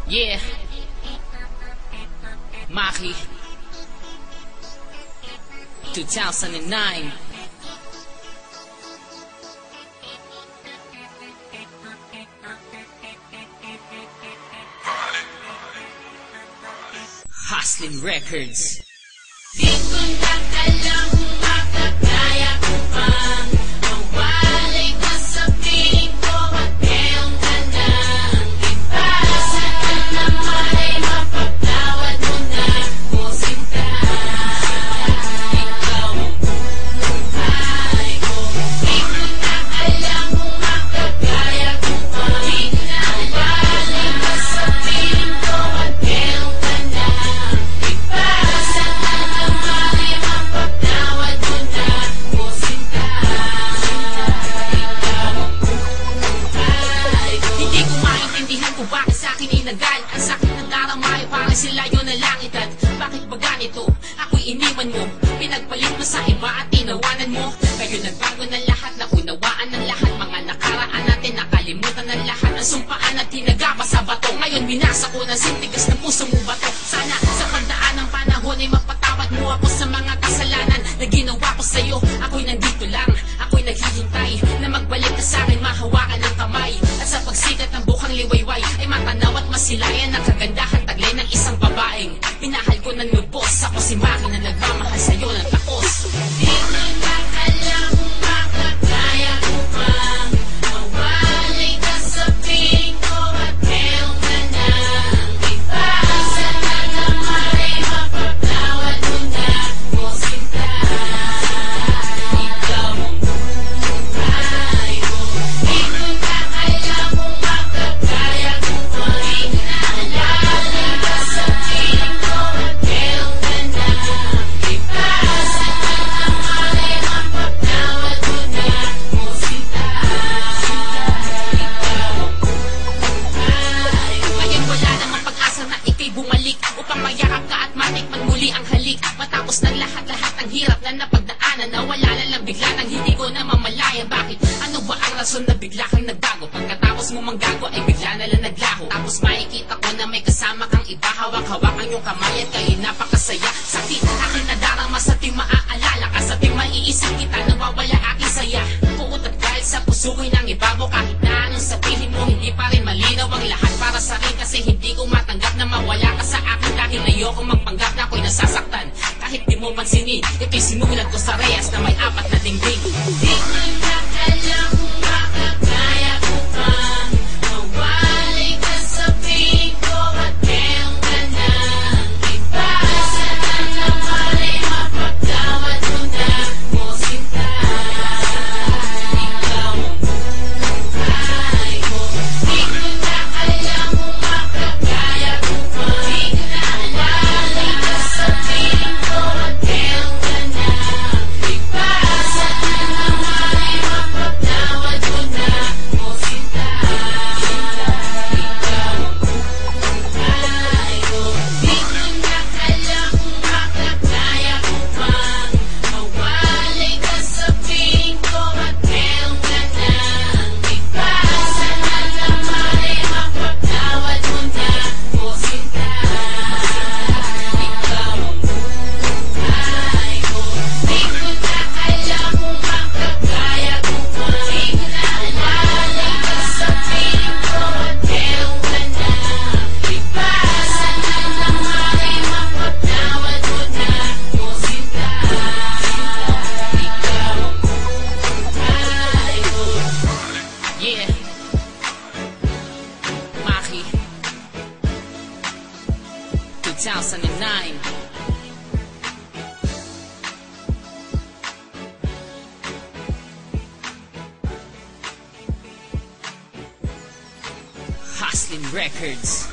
Yeah, Maki 2009. Hustling Records. Di ko na alam kung makakaya ko pang mawalay ka sa piling ko at ngayon ka nang iba. Sana naman ay mapagtawad mo na ko sinta. Ikaw ang buhay ko. Di ko na alam kung makakaya ko pang mawalay ka sa piling ko at ngayon ka nang iba. Sana naman ay mapagtawad mo na ko sinta. Ikaw ang buhay ko. Hindi ko maintindihan kung bakit sa'kin inagalit. Ang sakit ng darama ay parang sila yun na langit. At bakit ba ganito? Ako'y iniwan mo, pinagpalit mo sa iba at tinawanan mo. Kayo nagbago ng lahat, naunawaan ng lahat. Mga nakaraan natin, nakalimutan ng lahat. Ang sumpaan at tinagapa sa bato. Ngayon binasa ko ng sintigas ng puso mo bato. Sana sa pagdaan ng panahon ay mapatawad mo ako sa mga kasalanan na ginawa ko sa'yo. Ako'y nandito lang, ako'y naghihintay na magbalik ka sa'kin, mahawakan ng kamay. At sa pagsikat ng bukang liwayway ay matanaw at masilayan ang kagandahan taglay ng isang babaeng minahal ko ng lubos. Ako si Maki na nagmamahal sa'yo ng takos. Di ko na alam kung makakaya ko pang mawalay ka sa piling ko at ngayon ka nang iba. Sana naman ay mapagtawad mo na ko sinta. Ikaw ang buhay ko. Di ko na alam kung makakaya ko pang mawalay ka sa piling ko at ngayon ka nang iba. Sana naman ay mapagtawad mo na ko sinta. Ikaw ang buhay ko. Ngayon wala namang pag-asa na ika'y bumalik upang mayakap ka at matikman muli ang halik. Matapos ng lahat-lahat ng hirap na napagdaanan, nawala na lang bigla nang hindi ko na mamalayan. Bakit? Ano ba ang rason na bigla kang nagbago? Pagkatapos mo manggago ay bigla na lang naglaho. Tapos makikita ko na may kasama kang iba, hawak-hawak ang iyong kamay at kayo napakasaya. Sakit aking nadarama sa ting maaalala ka, sa ting maiisip kita, nawawala aking saya. Puot at galit sa puso ko'y nang ibabo. Kahit na anong sabihin mo, hindi pa rin malinaw ang lahat para sa akin. Kasi hindi ko matanggap na mawala ka sa akin. Dahil ayoko magpanggap na ako'y nasasaktan. Kahit di mo pansinin, ito'y sinulat ko sa reyes na may 4 na dingding. Di ko na alam kung makakaya ko pang mawalay ka sa piling ko at ngayon ka nang iba. Sana naman ay mapagtawad mo na ko sinta. Ikaw ang buhay ko. Di ko na alam kung makakaya ko pang mawalay ka sa piling ko at ngayon ka nang iba. Sana naman ay mapagtawad mo na ko sinta. Ikaw ang buhay ko. Di ko na alam kung makakaya ko pang mawalay ka sa piling ko at ngayon ka nang iba. Sana naman ay mapagtawad mo na ko sinta. Ikaw ang buhay ko. Di ko na alam kung makakaya ko pang mawalay ka sa piling ko at ngayon ka nang iba. Sana naman ay mapagtawad mo na ko sinta. Ikaw ang buhay ko. Yeah, Maki 2009. Hustling Records.